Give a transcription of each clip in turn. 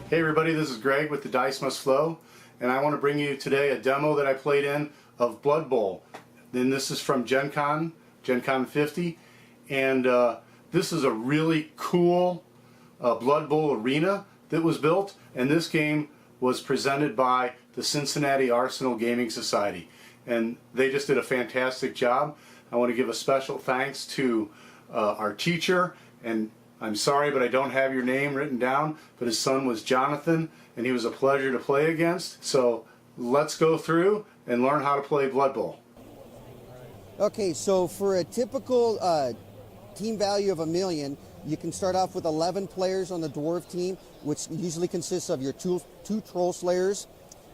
Hey everybody, this is Greg with The Dice Must Flow, and I want to bring you today a demo that I played in of Blood Bowl. Then this is from Gencon 50, and this is a really cool Blood Bowl arena that was built, and this game was presented by the Cincinatti Arsenal Gaming Society, and they just did a fantastic job. I want to give a special thanks to our teacher, and I'm sorry, but I don't have your name written down, but his son was Jonathan, and he was a pleasure to play against. So let's go through and learn how to play Blood Bowl. Okay, so for a typical team value of 1,000,000, you can start off with 11 players on the Dwarf team, which usually consists of your two Troll Slayers.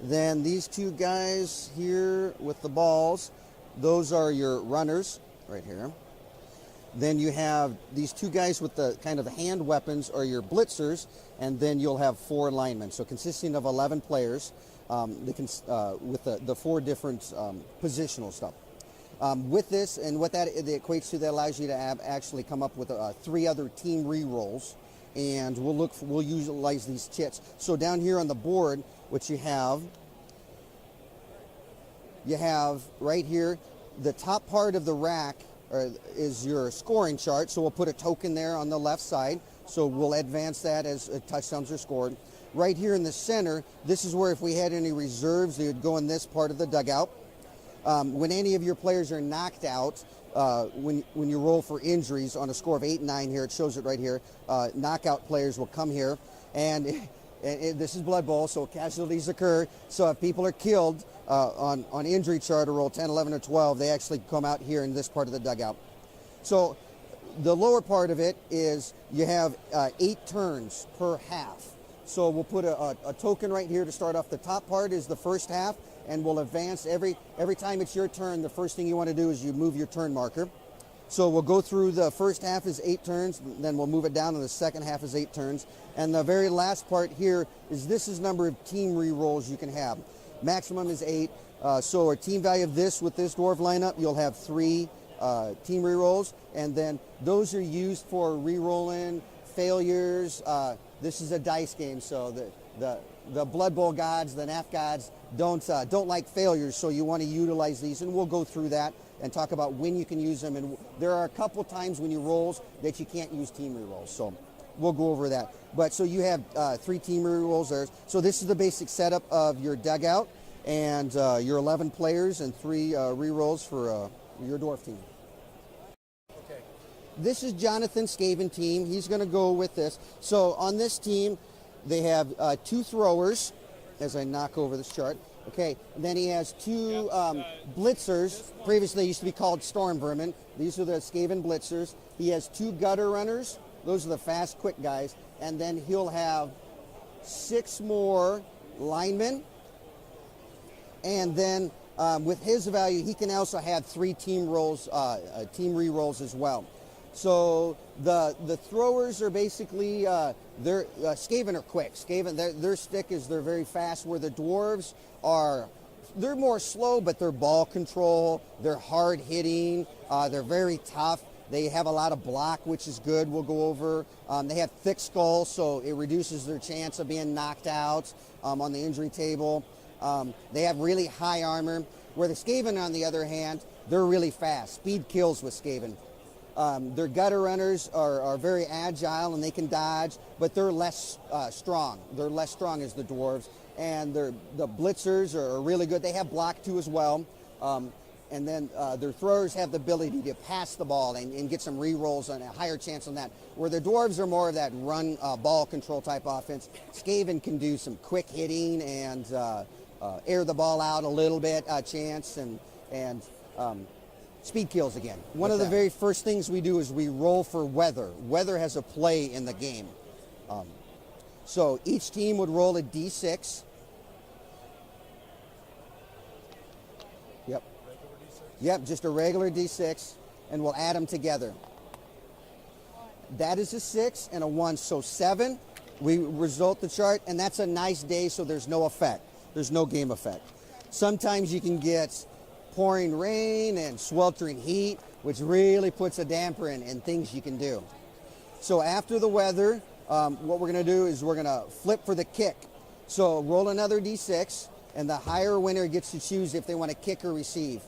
Then these two guys here with the balls, those are your runners right here. Then you have these two guys with the kind of the hand weapons are your blitzers, and then you'll have 4 linemen. So consisting of 11 players with the 4 different positional stuff. With this, and what that equates to, that allows you to actually come up with 3 other team re-rolls, and we'll utilize these chits. So down here on the board, what you have right here, the top part of the rack is your scoring chart, so we'll put a token there on the left side, so we'll advance that as touchdowns are scored. Right here in the center, this is where if we had any reserves, they would go in this part of the dugout. When any of your players are knocked out, when you roll for injuries on a score of 8 and 9 here, it shows it right here, knockout players will come here, and this is Blood Bowl, so casualties occur. So if people are killed on injury chart or roll 10, 11, or 12, they actually come out here in this part of the dugout. So the lower part of it is you have 8 turns per half. So we'll put a token right here to start off. The top part is the first half, and we'll advance every time it's your turn. The first thing you want to do is you move your turn marker. So we'll go through the first half is 8 turns, then we'll move it down, and the second half is 8 turns. And the very last part here is this is number of team re-rolls you can have. Maximum is 8. So our team value of this with this Dwarf lineup, you'll have 3 team re-rolls, and then those are used for re-rolling failures. This is a dice game, so the Blood Bowl gods, the NAF gods, don't like failures, so you want to utilize these, and we'll go through that and talk about when you can use them. And there are a couple times when you rolls that you can't use team re-rolls, so we'll go over that. But so you have 3 team re-rolls there. So this is the basic setup of your dugout, and your 11 players and 3 re-rolls for your Dwarf team. Okay. This is Jonathan's Skaven team. He's going to go with this. So on this team, they have 2 throwers, as I knock over this chart. Okay, and then he has 2 blitzers. Previously, they used to be called storm vermin. These are the Skaven blitzers. He has 2 gutter runners. Those are the fast, quick guys. And then he'll have 6 more linemen. And then with his value, he can also have 3 team re-rolls as well. So the throwers are basically Skaven are quick. Skaven, their stick is they're very fast. Where the dwarves they're more slow, but they're ball control. They're hard hitting. They're very tough. They have a lot of block, which is good. We'll go over. They have thick skulls, so it reduces their chance of being knocked out on the injury table. They have really high armor. Where the Skaven, on the other hand, they're really fast. Speed kills with Skaven. Their gutter runners are very agile and they can dodge, but they're less strong. They're less strong as the dwarves. And the blitzers are really good. They have block too as well. And then their throwers have the ability to pass the ball and get some re-rolls and a higher chance on that. Where the dwarves are more of that run ball control type offense. Skaven can do some quick hitting and air the ball out a little bit chance and speed kills again. One of the very first things we do is we roll for weather. Weather has a play in the game. So each team would roll a d6. Yep. Yep, just a regular d6, and we'll add them together. That is a 6 and a 1, so 7. We result the chart, and that's a nice day, so there's no effect. There's no game effect. Sometimes you can get pouring rain and sweltering heat, which really puts a damper in things you can do. So after the weather, what we're going to do is we're going to flip for the kick. So roll another d6, and the higher winner gets to choose if they want to kick or receive.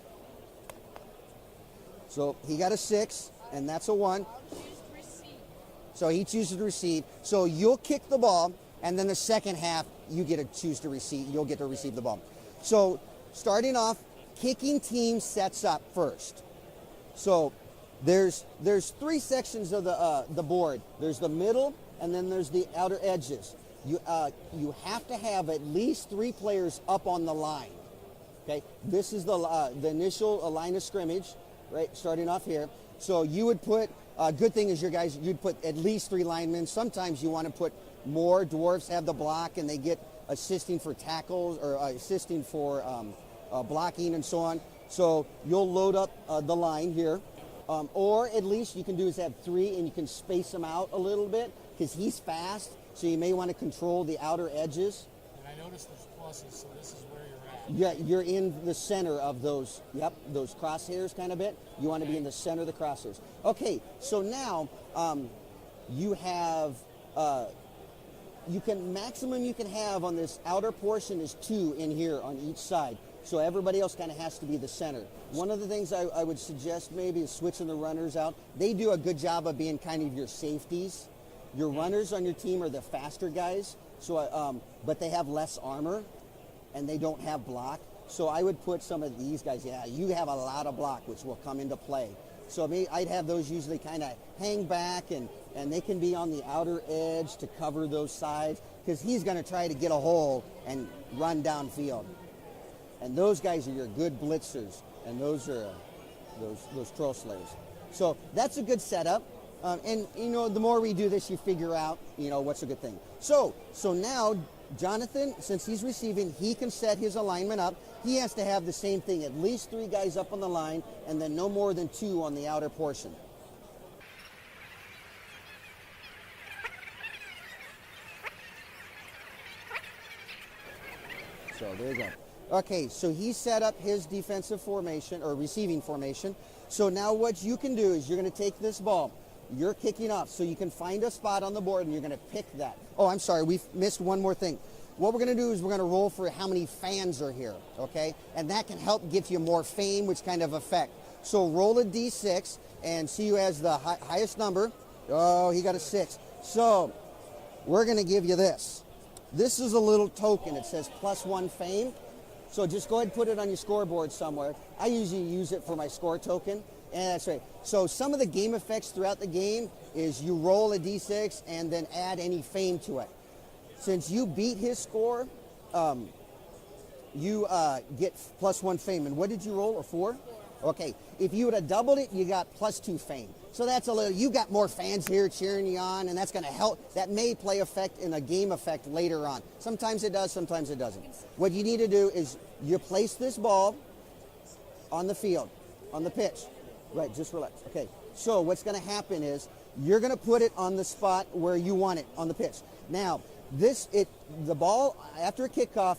So he got a 6, and that's a 1. So he chooses to receive. So you'll kick the ball, and then the second half, you get to choose to receive. You'll get to receive the ball. So starting off, kicking team sets up first. So there's 3 sections of the board. There's the middle, and then there's the outer edges. You have to have at least 3 players up on the line. Okay, this is the initial line of scrimmage, right? Starting off here. So you would put. Good thing is you'd put at least 3 linemen. Sometimes you want to put more. Dwarfs have the block, and they get assisting for tackles or assisting for blocking and so on. So you'll load up the line here. Or at least you can do is have 3, and you can space them out a little bit because he's fast. So you may want to control the outer edges. And I noticed there's pluses, so this is where you're at. Yeah, you're in the center of those, those crosshairs kind of bit. You want to be in the center of the crosshairs. Okay, so now you have, maximum you can have on this outer portion is 2 in here on each side. So everybody else kind of has to be the center. One of the things I would suggest maybe is switching the runners out. They do a good job of being kind of your safeties. Your runners on your team are the faster guys, so but they have less armor, and they don't have block. So I would put some of these guys. Yeah, you have a lot of block, which will come into play. So I'd have those usually kind of hang back, and they can be on the outer edge to cover those sides, because he's going to try to get a hole and run downfield. And those guys are your good blitzers, and those are those troll slayers. So that's a good setup. And the more we do this, you figure out what's a good thing. So now Jonathan, since he's receiving, he can set his alignment up. He has to have the same thing, at least 3 guys up on the line, and then no more than 2 on the outer portion. So there you go. Okay, so he set up his defensive formation or receiving formation. So now what you can do is you're going to take this ball. You're kicking off, so you can find a spot on the board, and you're going to pick that. Oh, I'm sorry, we've missed one more thing. What we're going to do is we're going to roll for how many fans are here, okay? And that can help get you more fame, which kind of effect. So roll a d6 and see who has the highest number. Oh, he got a 6. So we're going to give you this. This is a little token. It says +1 fame. So just go ahead and put it on your scoreboard somewhere. I usually use it for my score token. And that's right. So some of the game effects throughout the game is you roll a d6 and then add any fame to it. Since you beat his score, you get +1 fame. And what did you roll, a 4? Okay. If you would have doubled it, you got +2 fame. So that's a little, you got more fans here cheering you on, and that's going to help. That may play effect in a game effect later on. Sometimes it does, sometimes it doesn't. What you need to do is you place this ball on the field, on the pitch. Right, just relax. Okay, so what's going to happen is you're going to put it on the spot where you want it on the pitch. Now, the ball, after a kickoff,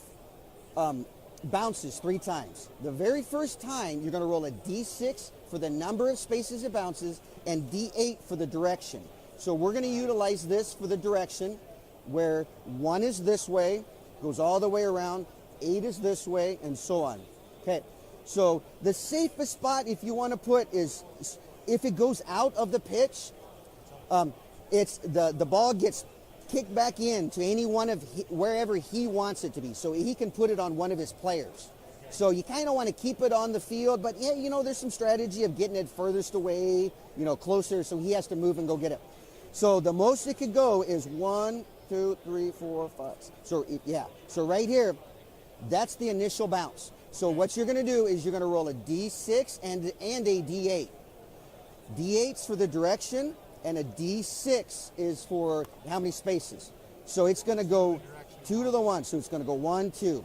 bounces 3 times. The very first time, you're going to roll a d6 for the number of spaces it bounces and d8 for the direction. So we're going to utilize this for the direction, where 1 is this way, goes all the way around, 8 is this way, and so on. Okay. So the safest spot, if you want to put, is if it goes out of the pitch, it's the ball gets kicked back in to any one of wherever he wants it to be. So he can put it on one of his players. So you kind of want to keep it on the field, but yeah, there's some strategy of getting it furthest away, closer, so he has to move and go get it. So the most it could go is 1, 2, 3, 4, 5. So yeah, so right here, that's the initial bounce. So what you're going to do is you're going to roll a d6 and a d8. D8's for the direction, and a d6 is for how many spaces. So it's going to go 2 to the 1, so it's going to go 1, 2.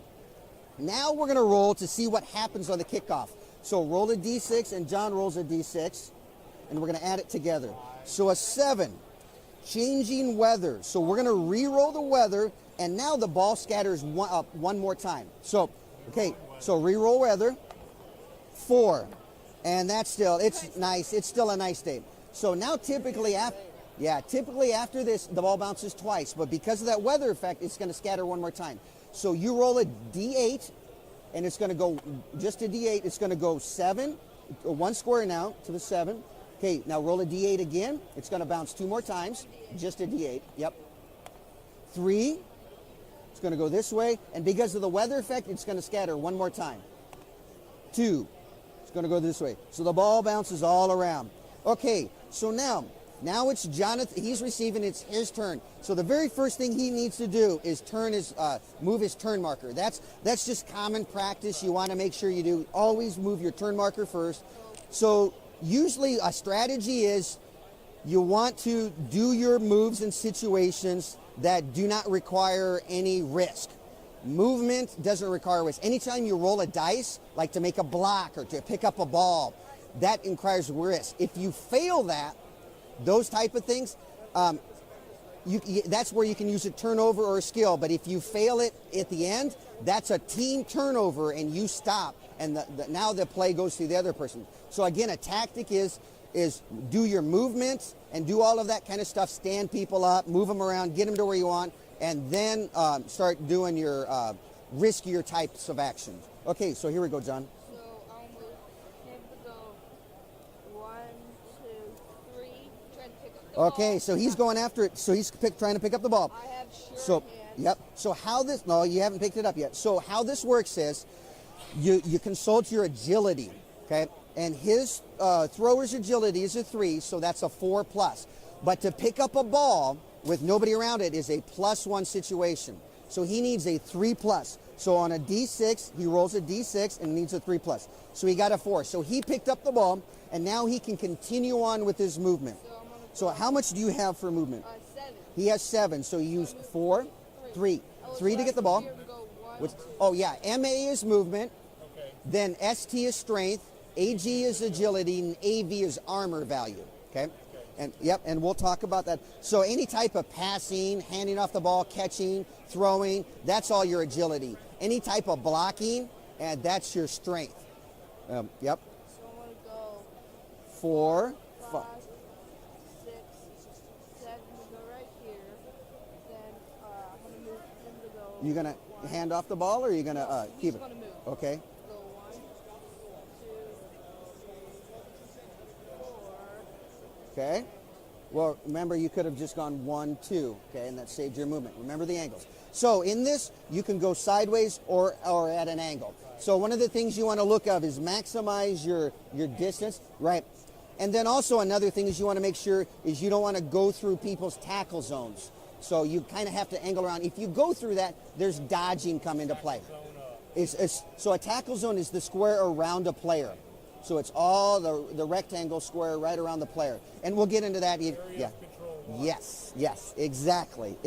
Now we're going to roll to see what happens on the kickoff. So roll a d6, and John rolls a d6, and we're going to add it together. So a 7, changing weather. So we're going to re-roll the weather, and now the ball scatters one more time. So, okay. So re-roll weather, 4, and that's still, it's nice. It's still a nice day. So now typically, Yeah, typically after this, the ball bounces twice, but because of that weather effect, it's going to scatter one more time. So you roll a D8, and it's going to go, just a D8, it's going to go 7, one square now to the 7. Okay, now roll a D8 again. It's going to bounce 2 more times, just a D8, yep. 3, it's going to go this way, and because of the weather effect, it's going to scatter one more time. 2, it's going to go this way. So the ball bounces all around. Okay, so now it's Jonathan. He's receiving. It's his turn. So the very first thing he needs to do is move his turn marker. That's just common practice. You want to make sure you do always move your turn marker first. So usually a strategy is you want to do your moves in situations that do not require any risk. Movement doesn't require risk. Anytime you roll a dice, like to make a block or to pick up a ball, that requires risk. If you fail that, those type of things, that's where you can use a turnover or a skill. But if you fail it at the end, that's a team turnover and you stop. And now the play goes to the other person. So again, a tactic is do your movements and do all of that kind of stuff. Stand people up, move them around, get them to where you want, and then start doing your riskier types of actions. Okay, so here we go, John. So I'll move him to go 1, 2, 3, trying to pick up the ball. Okay, so he's going after it. So he's trying to pick up the ball. I have sure So, hands. yep. So no, you haven't picked it up yet. So how this works is you consult your agility, okay? And his thrower's agility is a 3, so that's a 4+. But to pick up a ball with nobody around it is a +1 situation. So he needs a 3+. So on a D6, he rolls a D6 and needs a 3+. So he got a 4. So he picked up the ball, and now he can continue on with his movement. So how much do you have for movement? 7. He has 7, so you use 4, 3. 3 to get the ball. Oh yeah, MA is movement, then ST is strength, AG is agility, and AV is armor value, okay? And yep, and we'll talk about that. So any type of passing, handing off the ball, catching, throwing, that's all your agility. Any type of blocking, and that's your strength. Yep. So I'm going to go 4, 5, 6, 7 to go right here. Then I'm going to move him to go. You gonna hand off the ball, or are you gonna keep He's it? going to move. Okay. Go 1, 2, 3, 4. Okay. Well, remember, you could have just gone 1, 2, okay, and that saved your movement. Remember the angles. So in this, you can go sideways or at an angle. So one of the things you want to look at is maximize your distance, right? And then also another thing is you want to make sure is you don't want to go through people's tackle zones. So you kind of have to angle around. If you go through that, there's dodging come into play. So a tackle zone is the square around a player. So it's all the rectangle square right around the player. And we'll get into that. Yeah. Yes, exactly.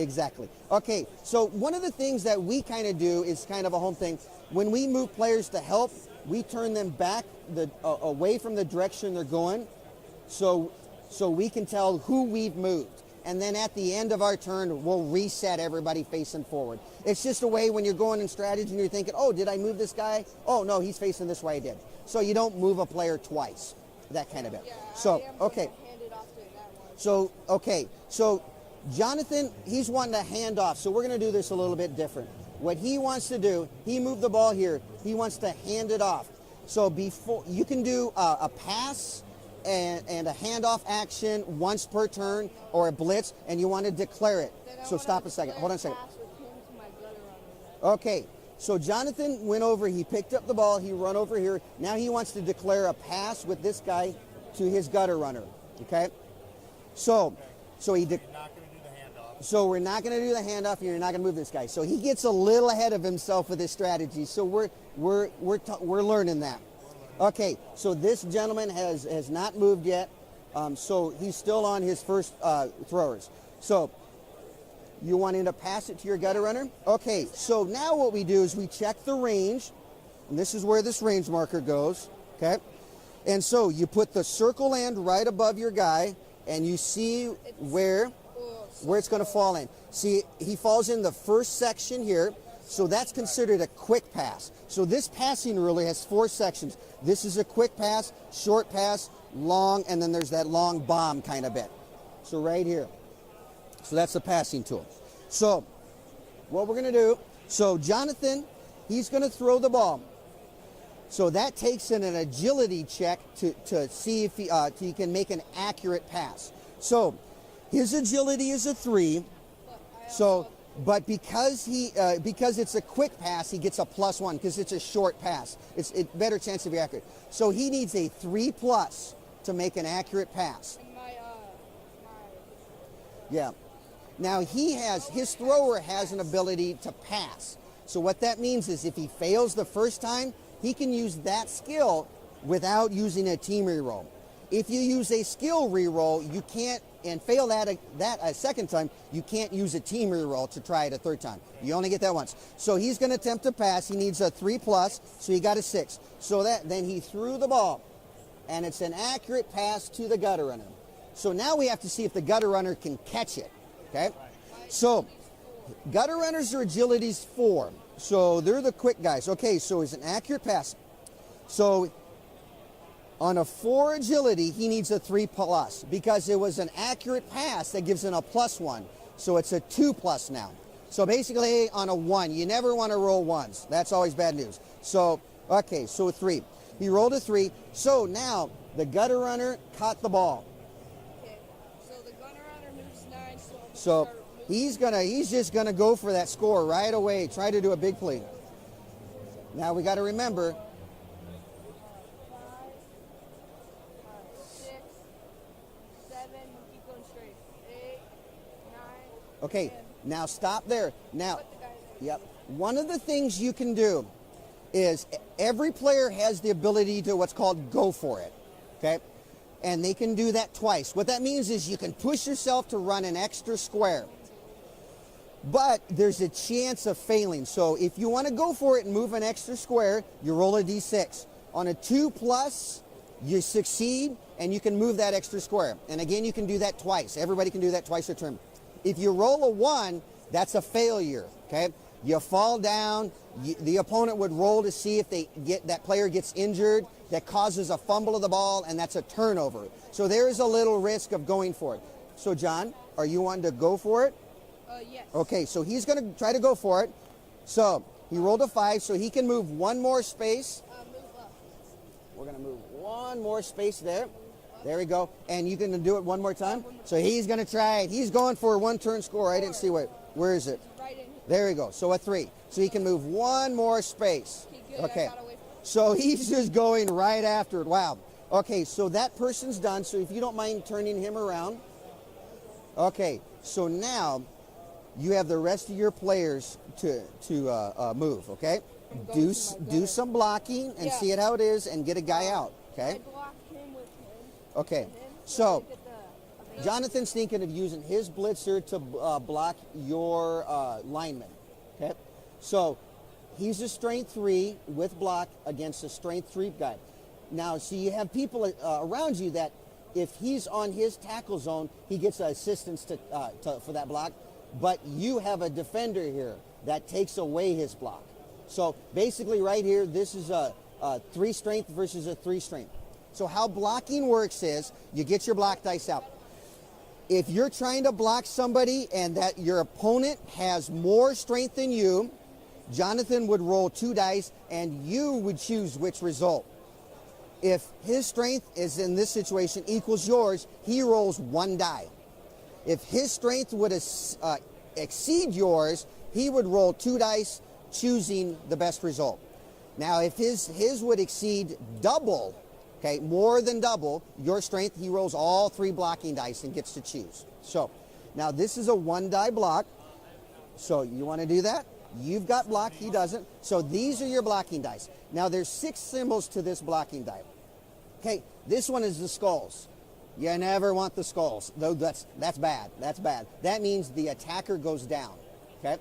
Okay, so one of the things that we kind of do is kind of a home thing. When we move players to help, we turn them back away from the direction they're going so we can tell who we've moved. And then at the end of our turn, we'll reset everybody facing forward. It's just a way when you're going in strategy and you're thinking, oh, did I move this guy? Oh, no, he's facing this way I did. So you don't move a player twice, that kind of it. Yeah, So, I am okay. going to hand it off to that one. So, okay. So Jonathan, he's wanting to hand off. So we're going to do this a little bit different. What he wants to do, he moved the ball here. He wants to hand it off. So before you can do a pass and a handoff action once per turn or a blitz, and you want to declare it. So stop a second. Hold on a second. Pass with him to my gutter runner. Okay. So Jonathan went over. He picked up the ball. He run over here. Now he wants to declare a pass with this guy to his gutter runner. Okay. So he. You're not going to do the handoff. So we're not going to do the handoff, and you're not going to move this guy. So he gets a little ahead of himself with his strategy. So we're learning that. Okay, so this gentleman has not moved yet, so he's still on his first throwers. So you want him to pass it to your gutter runner? Okay, so now what we do is we check the range, and this is where this range marker goes, okay? And so you put the circle end right above your guy, and you see where it's going to fall in. See, he falls in the first section here, so that's considered a quick pass. So this passing rule has 4 sections. This is a quick pass, short pass, long, and then there's that long bomb kind of bit. So right here. So that's the passing tool. So what we're going to do, so Jonathan, he's going to throw the ball. So that takes in an agility check to see if he can make an accurate pass. So his agility is a 3. So, but because it's a quick pass, he gets a +1 because it's a short pass. It's a better chance of being accurate. So he needs a 3+ to make an accurate pass. And Yeah. Now his thrower has an ability to pass. So what that means is if he fails the first time, he can use that skill without using a team reroll. If you use a skill reroll, you can't, and fail that a second time, you can't use a team reroll to try it a third time. You only get that once. So he's going to attempt to pass. He needs a 3+, so he got a 6. So then he threw the ball, and it's an accurate pass to the gutter runner. So now we have to see if the gutter runner can catch it. Okay? So gutter runners are agility's 4. So they're the quick guys. Okay, so it's an accurate pass. So on a 4 agility, he needs a 3+ because it was an accurate pass that gives him a +1. So it's a 2+ now. So basically on a 1, you never want to roll 1s. That's always bad news. So, okay, so a 3. He rolled a 3. So now the gutter runner caught the ball. okay. So the gunner runner moves 9. So he's just gonna go for that score right away. Try to do a big play. Now we got to remember. 5, 6, 7. Keep going straight. 8, 9. Okay, 10. now stop there. Now, Put the guy there. yep. One of the things you can do is every player has the ability to what's called go for it. Okay, and they can do that twice. What that means is you can push yourself to run an extra square. But there's a chance of failing. So if you want to go for it and move an extra square, you roll a d6. On a 2+, you succeed and you can move that extra square. And again, you can do that twice. Everybody can do that twice a turn. If you roll a 1, that's a failure. Okay? You fall down. The opponent would roll to see if that player gets injured. That causes a fumble of the ball, and that's a turnover. So there is a little risk of going for it. So John, are you wanting to go for it? Yes. Okay, so he's going to try to go for it. So he rolled a 5, so he can move 1 more space. Move up. We're going to move 1 more space there. There we go. And you can do it 1 more time. So he's going to try it. He's going for a 1-turn score. I didn't see where is it? Right in here. There we go. So a 3. So he can move 1 more space. Okay, good. Okay. I got away from it. So he's just going right after it. Wow. Okay, so that person's done. So if you don't mind turning him around. Okay, so now you have the rest of your players to move, okay? Do some blocking and Yeah. see it how it is and get a guy out, okay? I blocked him with him. Okay, And then so get the Jonathan's thinking of using his blitzer to block your lineman, okay? So he's a strength 3 with block against a strength 3 guy. Now, so you have people around you that if he's on his tackle zone, he gets assistance for that block. But you have a defender here that takes away his block. So basically right here, this is a 3 strength versus a 3 strength. So how blocking works is you get your block dice out. If you're trying to block somebody and that your opponent has more strength than you, Jonathan would roll 2 dice and you would choose which result. If his strength is in this situation equals yours, he rolls 1 die. If his strength would exceed yours, he would roll 2 dice, choosing the best result. Now, if his would exceed double, okay, more than double your strength, he rolls all 3 blocking dice and gets to choose. So, now this is a 1 die block. So you want to do that? You've got block, he doesn't. So these are your blocking dice. Now there's 6 symbols to this blocking die. Okay, this one is the skulls. You never want the skulls. Though that's bad. That's bad. That means the attacker goes down. Okay?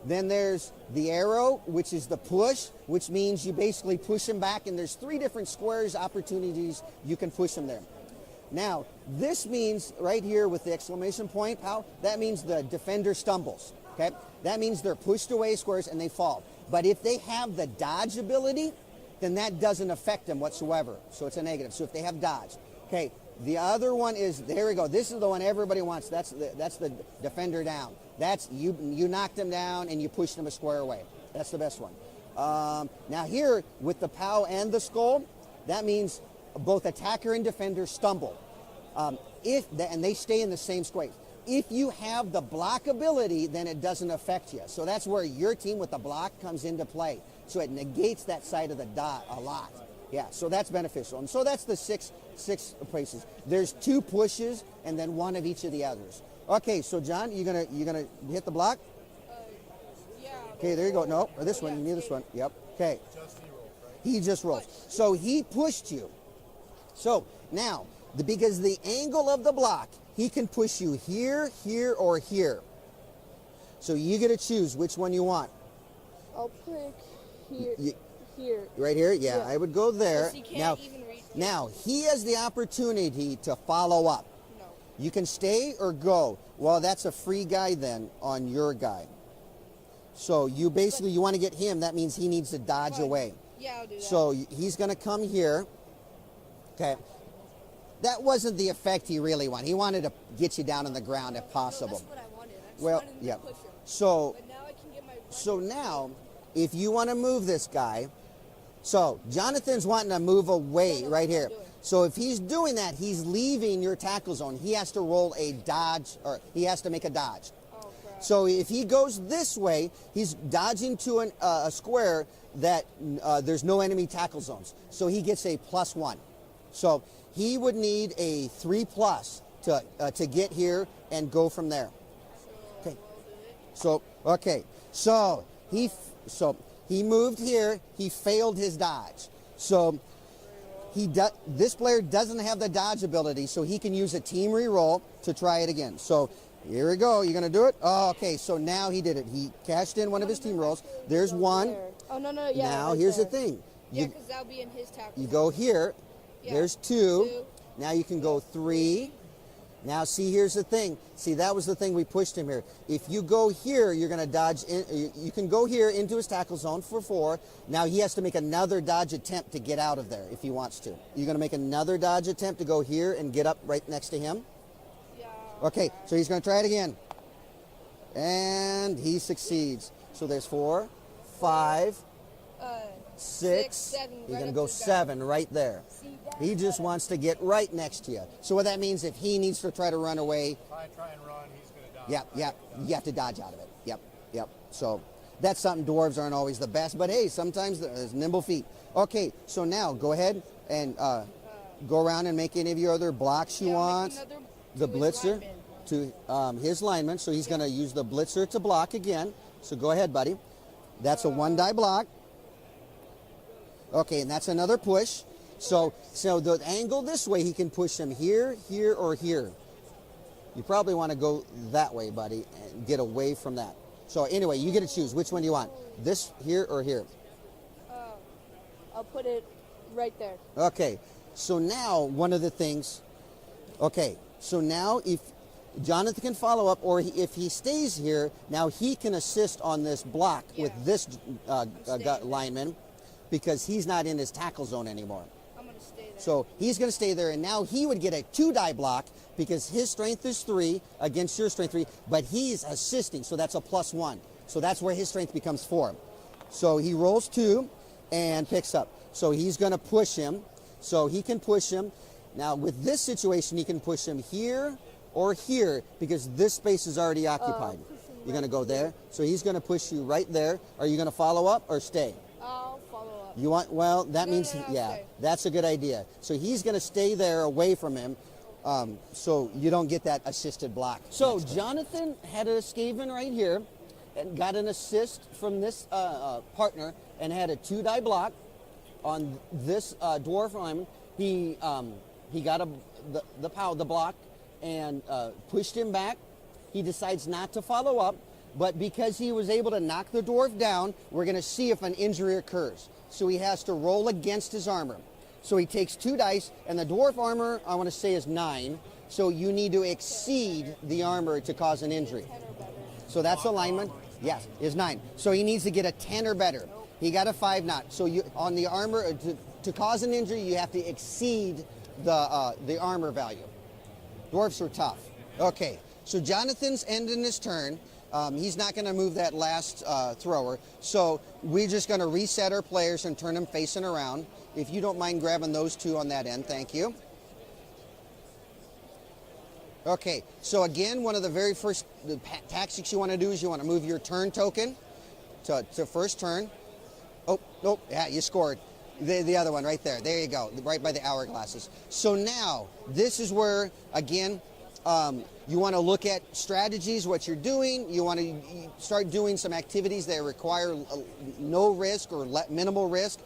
Then there's the arrow, which is the push, which means you basically push him back, and there's 3 different squares opportunities you can push him there. Now, this means right here with the exclamation point, pal, that means the defender stumbles. Okay? That means they're pushed away squares and they fall. But if they have the dodge ability, then that doesn't affect them whatsoever. So it's a negative. So if they have dodge. Okay, The other one is, there we go. This is the one everybody wants. That's the defender down. That's you knock them down and you push them a square away. That's the best one. Now here with the POW and the skull, that means both attacker and defender stumble. And they stay in the same space. If you have the block ability, then it doesn't affect you. So that's where your team with the block comes into play. So it negates that side of the dot a lot. Yeah, so that's beneficial. And so that's the six places. There's 2 pushes and then 1 of each of the others. Okay, so John, you gonna hit the block? Yeah. Okay, there you go. No, or this one. You need this one. Yep. Okay. He just rolls. So he pushed you. So now, because the angle of the block, he can push you here, here, or here. So you get to choose which one you want. I'll pick here. Here. Right here? Yeah, I would go there. He can't even reach it. Now, he has the opportunity to follow up. No. You can stay or go. Well, that's a free guy then on your guy. So you basically, you want to get him. That means he needs to dodge away. Yeah, I'll do that. So he's going to come here. Okay. That wasn't the effect he really wanted. He wanted to get you down on the ground if possible. That's what I wanted. I just Well, wanted him yeah. to push him. So, But now I can get my so now, if you want to move this guy, so Jonathan's wanting to move away right here. So if he's doing that, he's leaving your tackle zone. He has to roll a dodge, or he has to make a dodge. Oh, crap. So if he goes this way, he's dodging to a square that there's no enemy tackle zones. So he gets a +1. So he would need a 3+ to get here and go from there. Okay. So okay. So he moved here. He failed his dodge. So this player doesn't have the dodge ability, so he can use a team reroll to try it again. So here we go. You gonna do it? Oh, okay. So now he did it. He cashed in one of his team rolls. There's one. Oh, no, yeah. Now right here's there. the thing. Yeah, because that'll be in his tackle. You go here. Yeah. There's 2. Now you can go 3. Now see, here's the thing. See, that was the thing we pushed him here. If you go here, you're going to dodge in. You can go here into his tackle zone for 4. Now he has to make another dodge attempt to get out of there if he wants to. You're going to make another dodge attempt to go here and get up right next to him. Yeah. Okay, so he's going to try it again. And he succeeds. So there's 4, 5, 6. 7. You're going to go 7 right there. He just wants to get right next to you. So what that means, if he needs to try to run away, If I try and run, he's going to die. yep, you have to dodge out of it. Yep. So that's something dwarves aren't always the best, but hey, sometimes there's nimble feet. Okay, so now go ahead and go around and make any of your other blocks you want. The blitzer to his lineman, so he's going to use the blitzer to block again. So go ahead, buddy. That's a 1-die block. Okay, and that's another push. So the angle this way, he can push him here, here, or here. You probably want to go that way, buddy, and get away from that. So anyway, you get to choose. Which one do you want? This, here, or here? I'll put it right there. Okay, so now one of the things, okay, so now if Jonathan can follow up, or if he stays here, now he can assist on this block with this lineman because he's not in his tackle zone anymore. I'm going to stay there. So he's going to stay there, and now he would get a 2-die block because his strength is 3 against your strength 3, but he's assisting, so that's a +1. So that's where his strength becomes 4. So he rolls 2 and picks up. So he's going to push him. So he can push him. Now with this situation, he can push him here or here because this space is already occupied. You're going to go there. So he's going to push you right there. Are you going to follow up or stay? I'll follow up. You want, well, that No, means, no, no, yeah, stay. that's a good idea. So he's going to stay there away from him so you don't get that assisted block. So Jonathan had a Skaven right here and got an assist from this partner and had a 2-die block on this dwarf lineman. He got the block and pushed him back. He decides not to follow up, but because he was able to knock the dwarf down, we're going to see if an injury occurs. So he has to roll against his armor. So he takes 2 dice, and the dwarf armor, I want to say, is 9. So you need to exceed the armor to cause an injury. So that's alignment. Yes, is 9. So he needs to get a 10 or better. He got a 5 not. So you on the armor to cause an injury, you have to exceed the armor value. Dwarfs are tough. Okay, so Jonathan's ending his turn. He's not going to move that last thrower. So we're just going to reset our players and turn them facing around. If you don't mind grabbing those two on that end, thank you. Okay, so again, one of the very first tactics you want to do is you want to move your turn token to first turn. Oh, nope, yeah, you scored. The other one right there. There you go, right by the hourglasses. So now, this is where, again, you want to look at strategies, what you're doing. You want to start doing some activities that require no risk or minimal risk,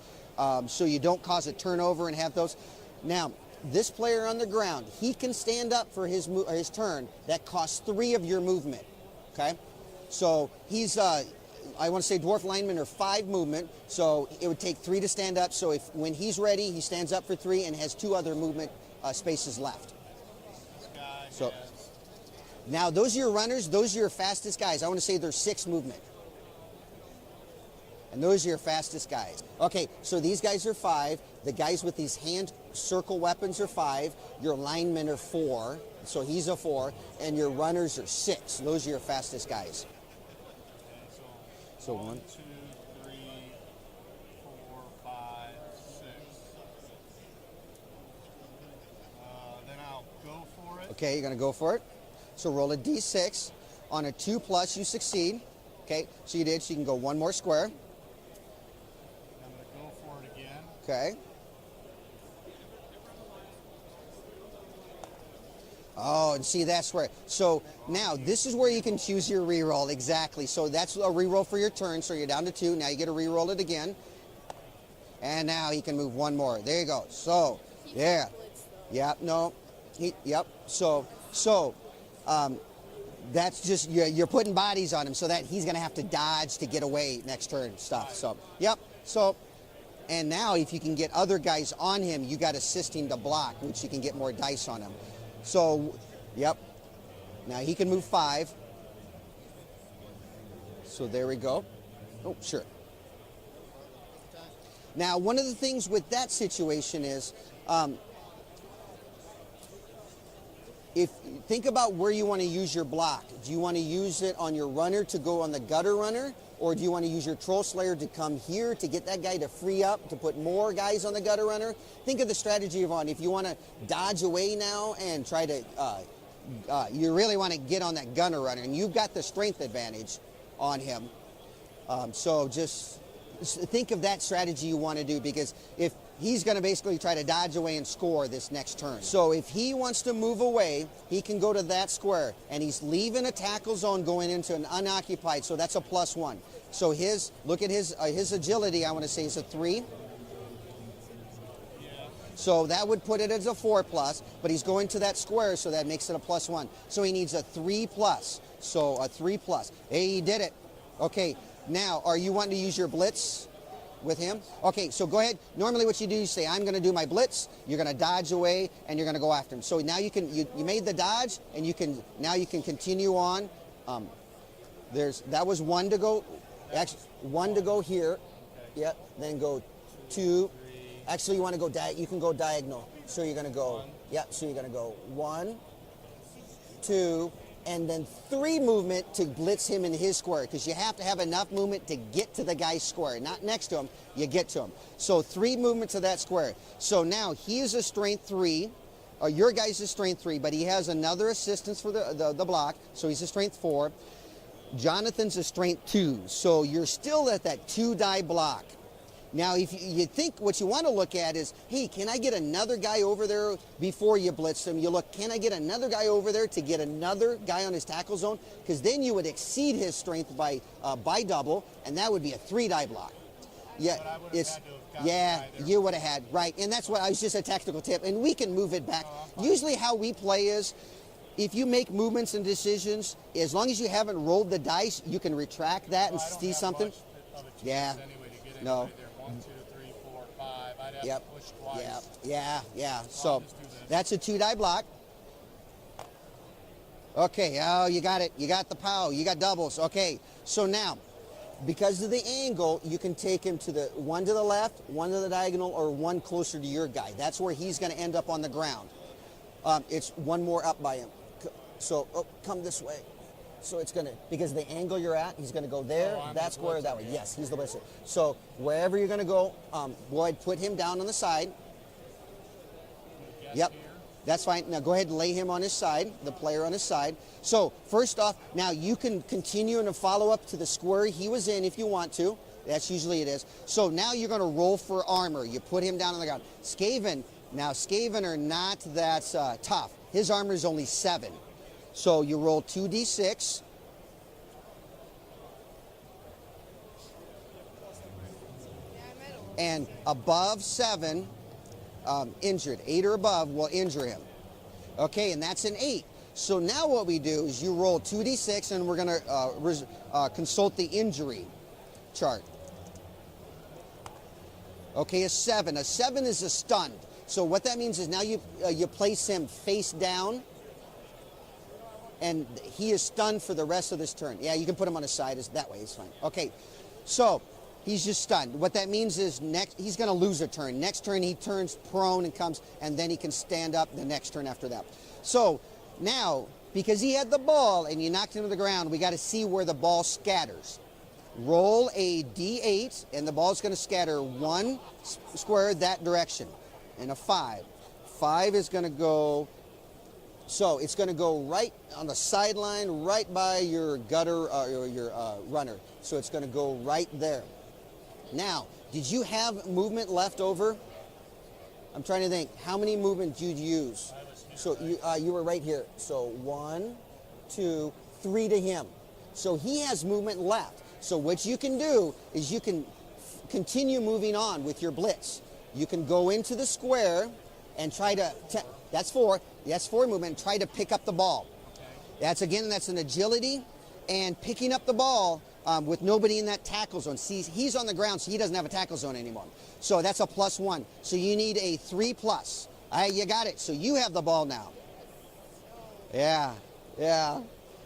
so you don't cause a turnover and have those. Now, this player on the ground, he can stand up for his turn. That costs 3 of your movement, okay? So he's, I want to say dwarf linemen are 5 movement, so it would take 3 to stand up. So when he's ready, he stands up for 3 and has 2 other movement spaces left. So now those are your runners, those are your fastest guys. I want to say they're 6 movement. And those are your fastest guys. Okay, so these guys are 5. The guys with these hand circle weapons are 5. Your linemen are 4. So he's a 4. And your runners are 6. Those are your fastest guys. So 1, 2, 3, 4, 5, 6. Then I'll go for it. Okay, you're going to go for it. So roll a d6. On a 2+, you succeed. Okay, so you did. So you can go 1 more square. I'm going to go for it again. Okay. Oh, and see, that's where. So now this is where you can choose your reroll. Exactly. So that's a reroll for your turn. So you're down to 2. Now you get to reroll it again. And now he can move 1 more. There you go. So, yeah. Yep. No. Yep. So that's just you're putting bodies on him, so that he's going to have to dodge to get away next turn stuff. So, yep. So, and now if you can get other guys on him, you got assisting to block, which you can get more dice on him. So, yep. Now he can move 5. So there we go. Oh, sure. Now, one of the things with that situation is, if think about where you want to use your block. Do you want to use it on your runner to go on the gutter runner? Or do you want to use your troll slayer to come here to get that guy to free up, to put more guys on the gutter runner? Think of the strategy of if you want to dodge away now and try to, you really want to get on that gunner runner, and you've got the strength advantage on him. So just think of that strategy you want to do, because if he's going to basically try to dodge away and score this next turn. So if he wants to move away, he can go to that square, and he's leaving a tackle zone going into an unoccupied, so that's a +1. So look at his agility, I want to say is a 3. So that would put it as a 4+, but he's going to that square, so that makes it a +1. So he needs a 3+, so a 3+. Hey, he did it. Okay, now are you wanting to use your blitz with him? Okay, so go ahead. Normally what you do, you say, I'm going to do my blitz, you're going to dodge away, and you're going to go after him. So now you made the dodge, and now you can continue on. That was 1 to go, actually 1 to go here. Yeah, then go 2. Actually, you want to go, you can go diagonal. So you're going to go, so you're going to go 1, 2, and then 3 movement to blitz him in his square, because you have to have enough movement to get to the guy's square. Not next to him, you get to him. So 3 movement to that square. So now he is a strength 3. Your guy's a strength 3, but he has another assistance for the block, so he's a strength 4. Jonathan's a strength 2, so you're still at that 2-die block. Now, if you think what you want to look at is, hey, can I get another guy over there before you blitz him? You look, can I get another guy over there to get another guy on his tackle zone? Because then you would exceed his strength by double, and that would be a 3-die block. Yeah, you would have had, right. And that's what I was just a tactical tip, and we can move it back. Usually how we play is, if you make movements and decisions, as long as you haven't rolled the dice, you can retract that and see something. Yeah. No. 1, 2, 3, 4, 5. I'd have to push twice. Yeah. So that's a 2-die block. Okay, oh, you got it. You got the POW. You got doubles. Okay, so now because of the angle, you can take him to the one to the left, one to the diagonal, or one closer to your guy. That's where he's going to end up on the ground. It's one more up by him. So, come this way. So it's going to, because of the angle you're at, he's going to go there, that square, that way. Yes, he's the blitzer. So wherever you're going to go, go ahead, put him down on the side. Yep, that's fine. Now go ahead and lay him on his side, the player on his side. So first off, now you can continue and follow up to the square he was in if you want to. That's usually it is. So now you're going to roll for armor. You put him down on the ground. Skaven, now Skaven are not that tough. His armor is only 7. So you roll 2d6. And above 7, injured. 8 or above will injure him. Okay, and that's an 8. So now what we do is you roll 2d6, and we're going to consult the injury chart. Okay, a 7. A 7 is a stunned. So what that means is now you place him face down, and he is stunned for the rest of this turn. Yeah, you can put him on his side. That way, it's fine. Okay, so he's just stunned. What that means is next he's going to lose a turn. Next turn he turns prone and comes, and then he can stand up the next turn after that. So now, because he had the ball and you knocked him to the ground, we got to see where the ball scatters. Roll a d8, and the ball's going to scatter 1 square that direction, and a 5. 5 is going to go. So it's going to go right on the sideline, right by your gutter or your runner. So it's going to go right there. Now, did you have movement left over? I'm trying to think. How many movement did you use? So you were right here. So 1, 2, 3 to him. So he has movement left. So what you can do is you can continue moving on with your blitz. You can go into the square and try to that's 4. That's 4 movement. Try to pick up the ball. That's an agility and picking up the ball with nobody in that tackle zone. See, he's on the ground, so he doesn't have a tackle zone anymore. So that's a +1. So you need a 3+. You got it. So you have the ball now. Yeah.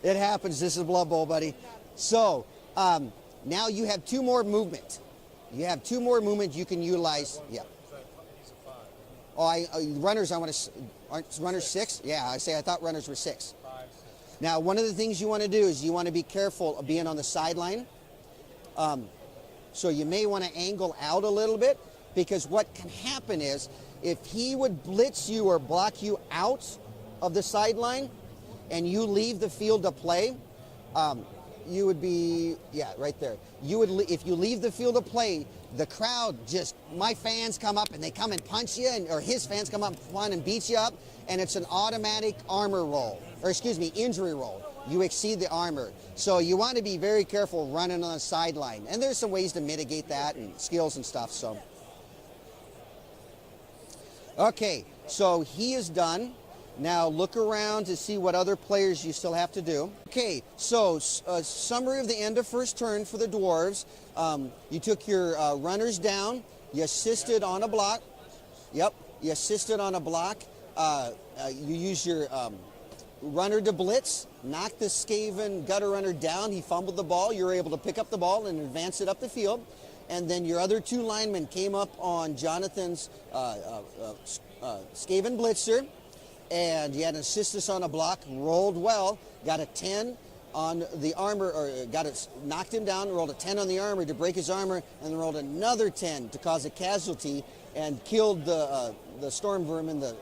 It happens. This is Blood Bowl, buddy. So now you have 2 more movement. You have 2 more movement you can utilize. Yeah. Runners, aren't runners 6? Yeah, I thought runners were 6. Now, one of the things you want to do is you want to be careful of being on the sideline. So you may want to angle out a little bit, because what can happen is if he would blitz you or block you out of the sideline and you leave the field to play, you would be, right there. If you leave the field to play, the crowd my fans come up and they come and punch you, or his fans come up and beat you up, and it's an automatic injury roll. You exceed the armor. So you want to be very careful running on the sideline. And there's some ways to mitigate that and skills and stuff. So, okay, so he is done. Now look around to see what other players you still have to do. Okay, so a summary of the end of first turn for the Dwarves. You took your runners down. You assisted on a block. Yep, you assisted on a block. You use your runner to blitz, knocked the Skaven gutter runner down. He fumbled the ball. You were able to pick up the ball and advance it up the field. And then your other 2 linemen came up on Jonathan's Skaven blitzer. And you had an assist on a block, rolled well, got a 10 on the armor, or knocked him down, rolled a 10 on the armor to break his armor, and then rolled another 10 to cause a casualty and killed the storm vermin, the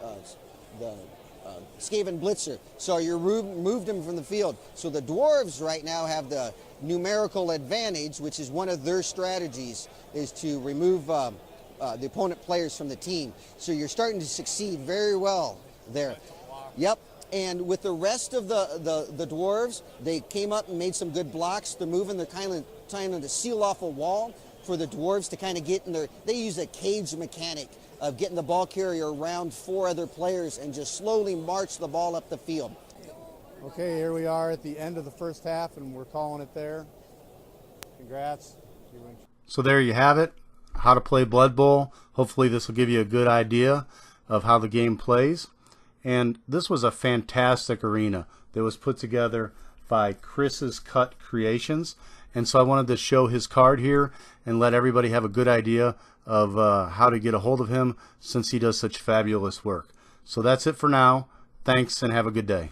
Skaven blitzer. So you moved him from the field. So the Dwarves right now have the numerical advantage, which is one of their strategies, is to remove the opponent players from the team. So you're starting to succeed very well there. Yep. And with the rest of the Dwarves, they came up and made some good blocks. They're moving, they're kind of trying to seal off a wall for the Dwarves to kind of get in there. They use a cage mechanic of getting the ball carrier around 4 other players and just slowly march the ball up the field. Okay, here we are at the end of the first half, and we're calling it there. Congrats. So there you have it, how to play Blood Bowl. Hopefully this will give you a good idea of how the game plays. And this was a fantastic arena that was put together by Chris's Cut Creations. And so I wanted to show his card here and let everybody have a good idea of how to get a hold of him, since he does such fabulous work. So that's it for now. Thanks and have a good day.